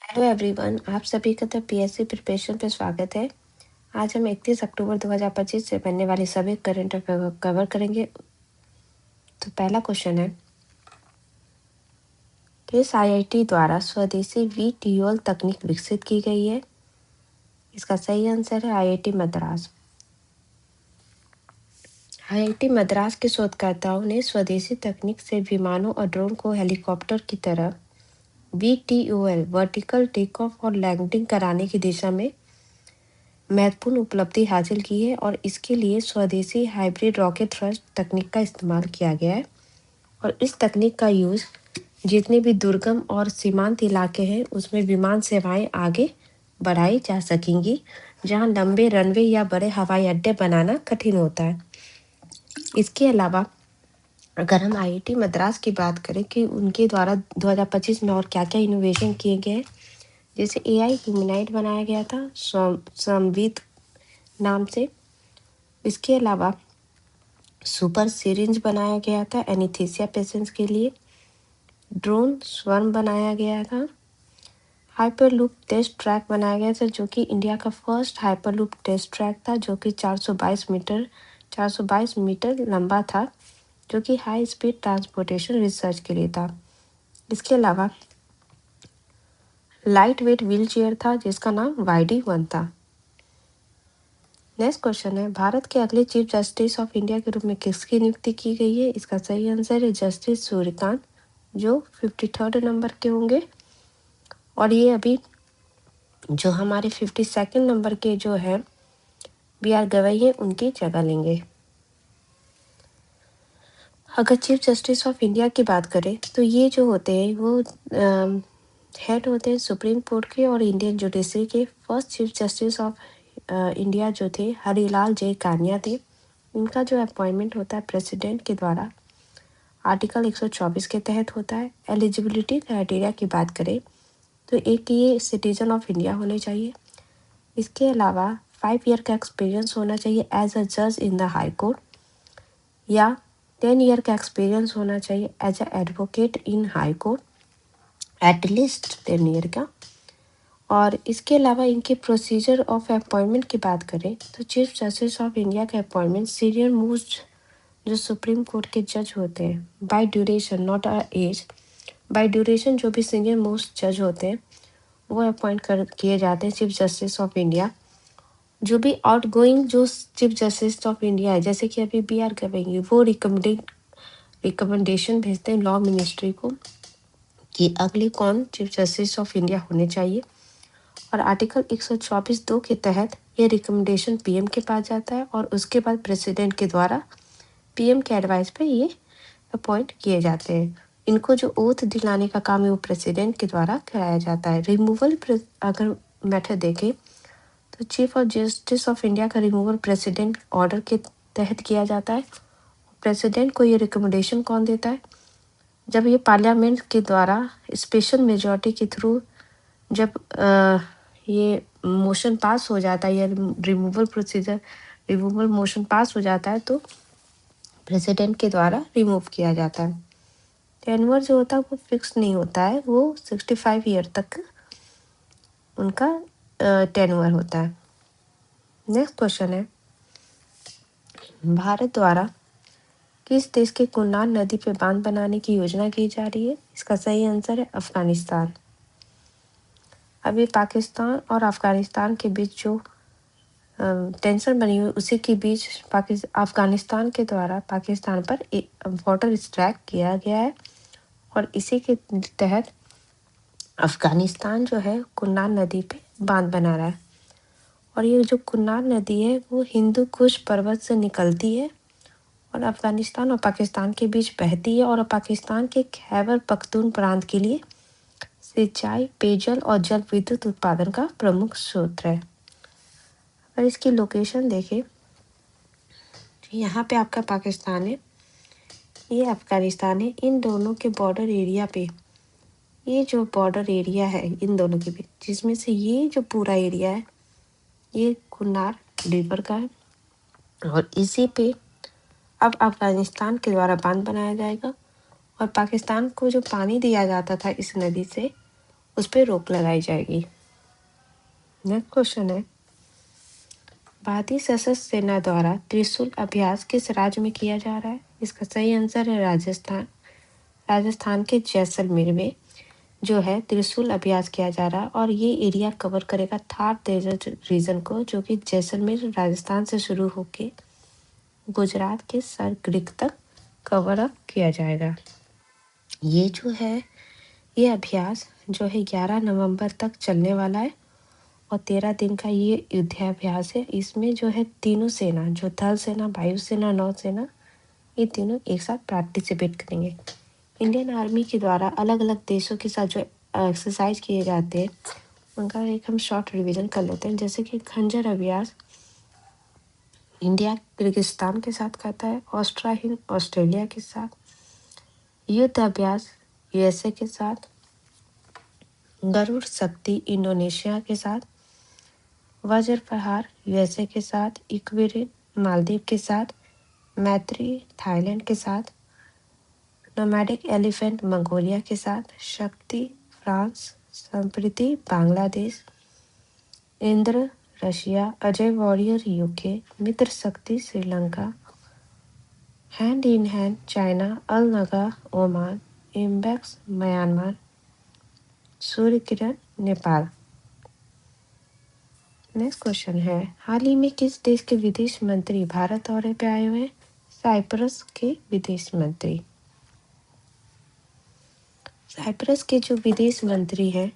Hello everyone, आप सभी का तो पीएससी प्रिपरेशन पे स्वागत है। आज हम 31 अक्टूबर 2025 से बनने वाले सभी करंट अफेयर कवर करेंगे। तो पहला क्वेश्चन है, किस आईआईटी द्वारा स्वदेशी वीट्यूअल तकनीक विकसित की गई है? इसका सही आंसर है आईआईटी मद्रास। आईआईटी मद्रास के शोधकर्ताओं ने स्वदेशी तकनीक से विमानों और ड्रोन को हेलीकॉप्टर की तरह वीटीओएल वर्टिकल टेक ऑफ और लैंडिंग कराने की दिशा में महत्वपूर्ण उपलब्धि हासिल की है और इसके लिए स्वदेशी हाइब्रिड रॉकेट थ्रस्ट तकनीक का इस्तेमाल किया गया है। और इस तकनीक का यूज़ जितने भी दुर्गम और सीमांत इलाके हैं उसमें विमान सेवाएं आगे बढ़ाई जा सकेंगी, जहां लंबे रनवे या बड़े हवाई अड्डे बनाना कठिन होता है। इसके अलावा अगर हम आईआईटी मद्रास की बात करें कि उनके द्वारा 2025 में और क्या क्या इनोवेशन किए गए, जैसे एआई ह्यूमनॉइड बनाया गया था संवित नाम से। इसके अलावा सुपर सिरिंज बनाया गया था एनीस्थीसिया पेशेंट्स के लिए। ड्रोन स्वर्म बनाया गया था। हाइपरलूप टेस्ट ट्रैक बनाया गया था, जो कि इंडिया का फर्स्ट हाइपरलूप टेस्ट ट्रैक था, जो कि 422 मीटर लंबा था, जो कि हाई स्पीड ट्रांसपोर्टेशन रिसर्च के लिए था। इसके अलावा लाइट वेट व्हील चेयर था, जिसका नाम YD-1 था। नेक्स्ट क्वेश्चन है, भारत के अगले चीफ जस्टिस ऑफ इंडिया के रूप में किसकी नियुक्ति की गई है? इसका सही आंसर है जस्टिस सूर्यकांत, जो 53rd नंबर के होंगे। और ये अभी जो हमारे 52nd नंबर के जो है BR गवई है, उनकी जगह लेंगे। अगर चीफ जस्टिस ऑफ इंडिया की बात करें तो ये जो होते हैं वो हेड होते हैं सुप्रीम कोर्ट के और इंडियन जुडिशरी के। First chief justice of India जो थे हरिलाल जे कानिया थे। इनका जो अपॉइंटमेंट होता है प्रेसिडेंट के द्वारा आर्टिकल 124 के तहत होता है। एलिजिबिलिटी क्राइटेरिया की बात करें तो एक ये सिटीजन ऑफ इंडिया होने चाहिए। इसके अलावा 5 ईयर का एक्सपीरियंस होना चाहिए एज अ जज इन द हाई कोर्ट, या 10 ईयर का एक्सपीरियंस होना चाहिए as a advocate in high court, at least 10 year का। और इसके अलावा इनके प्रोसीजर ऑफ अपॉइंटमेंट की बात करें तो चीफ जस्टिस ऑफ इंडिया का अपॉइंटमेंट सीनियर मोस्ट जो सुप्रीम कोर्ट के जज होते हैं by duration not a age, by duration जो भी सीनियर मोस्ट जज होते हैं वो अपॉइंट किए जाते हैं चीफ जस्टिस ऑफ इंडिया। जो भी आउट गोइंग जो चीफ जस्टिस ऑफ इंडिया है, जैसे कि अभी BR गवई, वो रिकमेंडेशन भेजते हैं लॉ मिनिस्ट्री को कि अगले कौन चीफ जस्टिस ऑफ इंडिया होने चाहिए। और आर्टिकल 124(2) के तहत ये रिकमेंडेशन PM के पास जाता है और उसके बाद प्रेसिडेंट के द्वारा PM के एडवाइस पे ये अपॉइंट किए जाते हैं। इनको जो ओथ दिलाने का काम है वो प्रेसिडेंट के द्वारा कराया जाता है। रिमूवल अगर मेथड देखें तो chief of justice of India का रिमूवल प्रेसिडेंट ऑर्डर के तहत किया जाता है। प्रेसिडेंट को ये रिकमेंडेशन कौन देता है? जब ये पार्लियामेंट के द्वारा स्पेशल मेजॉरिटी के थ्रू जब ये मोशन पास हो जाता है या रिमूवल मोशन पास हो जाता है तो प्रेसिडेंट के द्वारा रिमूव किया जाता है। टेन्योर जो होता है वो फिक्स नहीं होता है, वो 65 ईयर तक उनका टेन्योर होता है। नेक्स्ट क्वेश्चन है, भारत द्वारा किस देश के कुन्नार नदी पे बांध बनाने की योजना की जा रही है? इसका सही आंसर है अफगानिस्तान। अभी पाकिस्तान और अफगानिस्तान के बीच जो टेंशन बनी हुई उसी के बीच अफगानिस्तान के द्वारा पाकिस्तान पर वाटर स्ट्राइक किया गया है और इसी के तहत अफगानिस्तान जो है कुन्नार नदी पे बांध बना रहा है। और ये जो कुन्नार नदी है वो हिंदू कुश पर्वत से निकलती है और अफगानिस्तान और पाकिस्तान के बीच बहती है और पाकिस्तान के खैबर पख्तून प्रांत के लिए सिंचाई, पेयजल और जल विद्युत उत्पादन का प्रमुख स्रोत है। अगर इसकी लोकेशन देखें, यहाँ पे आपका पाकिस्तान है, ये अफगानिस्तान है। इन दोनों के बॉर्डर एरिया पे ये जो बॉर्डर एरिया है इन दोनों के बीच, जिसमें से ये जो पूरा एरिया है ये कुन्नार रिवर का है और इसी पे अब अफगानिस्तान के द्वारा बांध बनाया जाएगा और पाकिस्तान को जो पानी दिया जाता था इस नदी से उस पर रोक लगाई जाएगी। नेक्स्ट क्वेश्चन है, भारतीय सशस्त्र सेना द्वारा त्रिशूल अभ्यास किस राज्य में किया जा रहा है? इसका सही आंसर है राजस्थान। राजस्थान के जैसलमेर में जो है त्रिशूल अभ्यास किया जा रहा है और ये एरिया कवर करेगा थार डेजर्ट रीजन को, जो कि जैसलमेर राजस्थान से शुरू होके गुजरात के सरक्रिक तक कवर अप किया जाएगा। ये जो है ये अभ्यास जो है 11 नवंबर तक चलने वाला है और 13 दिन का ये युद्धाभ्यास है। इसमें जो है तीनों सेना, जो थल सेना, वायुसेना, नौसेना, ये तीनों एक साथ पार्टिसिपेट करेंगे। इंडियन आर्मी के द्वारा अलग अलग देशों के साथ जो एक्सरसाइज किए जाते हैं उनका एक हम शॉर्ट रिवीजन कर लेते हैं। जैसे कि खंजर अभ्यास इंडिया किर्गिस्तान के साथ करता है, ऑस्ट्रा हिंद ऑस्ट्रेलिया के साथ, युद्ध अभ्यास यूएसए के साथ, गरुड़ शक्ति इंडोनेशिया के साथ, वज्र प्रहार यूएसए के साथ, इक्वेरिन मालदीव के साथ, मैत्री थाईलैंड के साथ, नोमैडिक एलिफेंट मंगोलिया के साथ, Shakti France, Sampriti Bangladesh, Indra Russia, Ajay warrior UK, Mitra Shakti Sri Lanka, hand in hand China, Al Najah Oman, Imbex Myanmar, Surya Kiran Nepal. Next question है, हाल ही में किस देश के विदेश मंत्री भारत दौरे पे आए हुए हैं? साइप्रस के विदेश मंत्री। साइप्रस के जो विदेश मंत्री हैं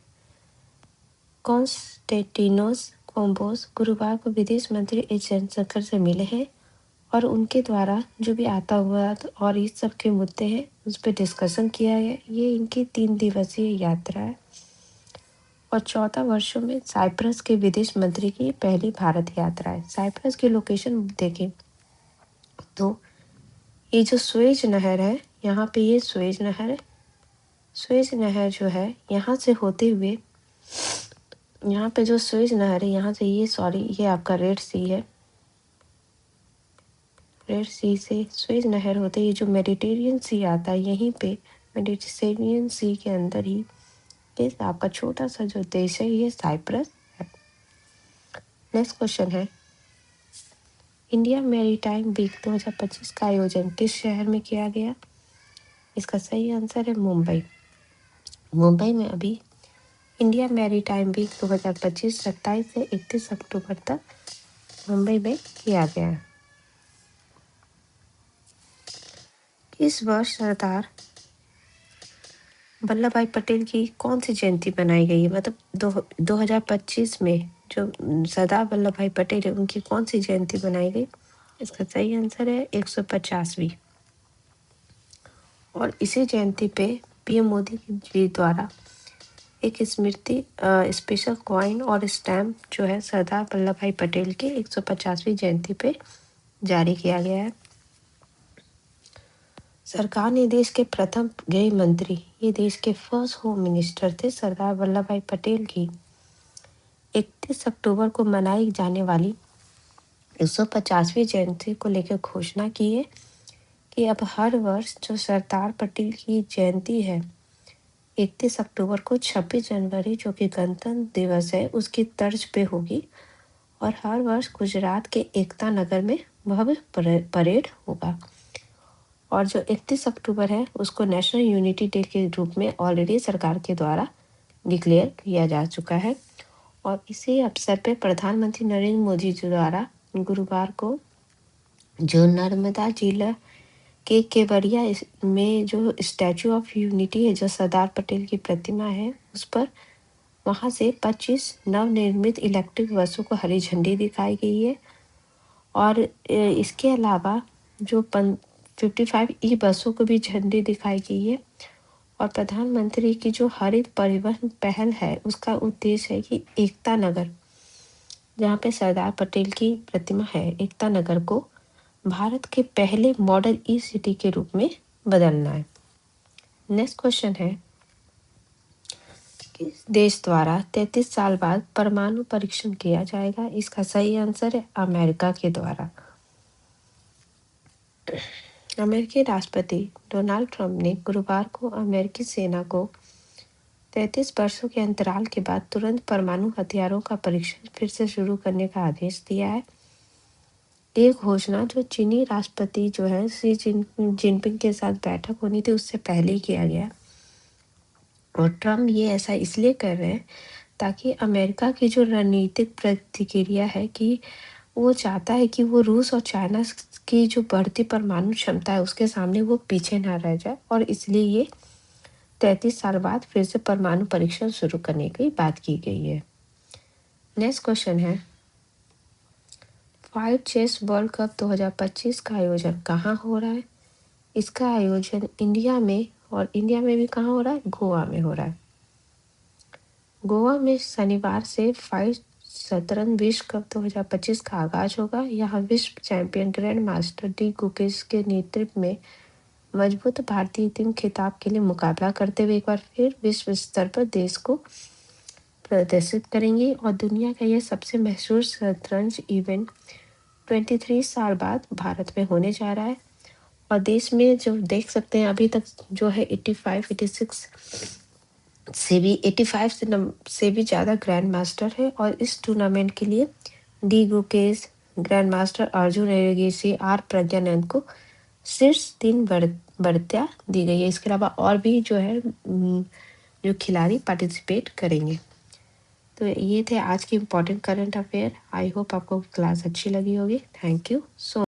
कॉन्स्टेंटिनोस कोम्बोस गुरुवार को विदेश मंत्री एस जयशंकर से मिले हैं और उनके द्वारा जो भी आता हुआ और इस सब के मुद्दे हैं उस पर डिस्कशन किया है। ये इनकी 3 दिवसीय यात्रा है और 14 वर्षों में साइप्रस के विदेश मंत्री की पहली भारत यात्रा है। साइप्रस की लोकेशन देखें तो ये जो सुएज नहर है, यहाँ पे ये सुएज नहर है। सुएज नहर जो है यहाँ से होते हुए, यहाँ पे जो सुएज नहर है यहाँ से ये आपका रेड सी है। रेड सी से सुएज नहर होते ही जो मेडिटेरियन सी आता है, यहीं पे मेडिटेरियन सी के अंदर ही ये आपका छोटा सा जो देश है ये साइप्रस है। नेक्स्ट क्वेश्चन है, इंडिया मैरीटाइम वीक 2025 का आयोजन किस शहर में किया गया? इसका सही आंसर है मुंबई। मुंबई में अभी इंडिया मैरीटाइम वीक 2025 27 से 31 अक्टूबर तक मुंबई में किया गया है। इस वर्ष सरदार वल्लभ भाई पटेल की कौन सी जयंती बनाई गई है? मतलब 2025 में जो सरदार वल्लभ भाई पटेल है उनकी कौन सी जयंती बनाई गई? इसका सही आंसर है 150वीं। और इसी जयंती पे पीएम मोदी जी द्वारा एक स्मृति स्पेशल कॉइन और स्टैम्प जो है सरदार वल्लभ भाई पटेल की 150वीं जयंती पे जारी किया गया है। सरकार ने देश के प्रथम गृह मंत्री, ये देश के फर्स्ट होम मिनिस्टर थे, सरदार वल्लभ भाई पटेल की 31 अक्टूबर को मनाई जाने वाली 150वीं जयंती को लेकर घोषणा की है कि अब हर वर्ष जो सरदार पटेल की जयंती है 31 अक्टूबर को 26 जनवरी जो कि गणतंत्र दिवस है उसकी तर्ज पे होगी और हर वर्ष गुजरात के एकता नगर में भव्य परेड होगा। और जो 31 अक्टूबर है उसको नेशनल यूनिटी डे के रूप में ऑलरेडी सरकार के द्वारा डिक्लेयर किया जा चुका है। और इसी अवसर पे प्रधानमंत्री नरेंद्र मोदी जी द्वारा गुरुवार को जो नर्मदा जिला के केवड़िया में जो स्टैचू ऑफ यूनिटी है, जो सरदार पटेल की प्रतिमा है, उस पर वहां से 25 नवनिर्मित इलेक्ट्रिक बसों को हरी झंडी दिखाई गई है। और इसके अलावा जो 55 ई बसों को भी झंडी दिखाई गई है। और प्रधानमंत्री की जो हरित परिवहन पहल है उसका उद्देश्य है कि एकता नगर, जहाँ पे सरदार पटेल की प्रतिमा है, एकता नगर को भारत के पहले मॉडल ई सिटी के रूप में बदलना है। नेक्स्ट क्वेश्चन है, किस देश द्वारा 33 साल बाद परमाणु परीक्षण किया जाएगा? इसका सही आंसर है अमेरिका के द्वारा। अमेरिकी राष्ट्रपति डोनाल्ड ट्रंप ने गुरुवार को अमेरिकी सेना को 33 वर्षों के अंतराल के बाद तुरंत परमाणु हथियारों का परीक्षण फिर से शुरू करने का आदेश दिया है। ये घोषणा जो चीनी राष्ट्रपति जो है शी जिनपिंग के साथ बैठक होनी थी उससे पहले ही किया गया। और ट्रम्प ये ऐसा इसलिए कर रहे हैं ताकि अमेरिका की जो रणनीतिक प्रतिक्रिया है कि वो चाहता है कि वो रूस और चाइना की जो बढ़ती परमाणु क्षमता है उसके सामने वो पीछे ना रह जाए, और इसलिए ये 33 साल बाद फिर से परमाणु परीक्षण शुरू करने की बात की गई है। नेक्स्ट क्वेश्चन है, 5 चेस वर्ल्ड कप 2025 का आयोजन कहाँ हो रहा है? इसका आयोजन इंडिया में, और इंडिया में भी कहाँ हो रहा है? गोवा में हो रहा है। गोवा में शनिवार से 5 शतरंज विश्व कप 2025 का आगाज होगा। यहाँ विश्व champion grand master D Gukesh के नेतृत्व में मजबूत भारतीय टीम खिताब के लिए मुकाबला करते हुए एक बार फिर विश्व स्तर पर देश को प्रदर्शित करेंगी, और दुनिया का यह सबसे मशहूर शतरंज इवेंट 23 साल बाद भारत में होने जा रहा है। और देश में जो देख सकते हैं अभी तक जो है 86 से भी 85 से भी ज़्यादा ग्रैंड मास्टर है, और इस टूर्नामेंट के लिए D Gukesh, grand master Arjun Erigaisi, R Praggnanandhaa को शीर्ष 3 बढ़तियाँ दी गई है। इसके अलावा और भी जो है जो खिलाड़ी पार्टिसिपेट करेंगे। तो ये थे आज के important current affair. I hope आपको क्लास अच्छी लगी होगी। Thank you so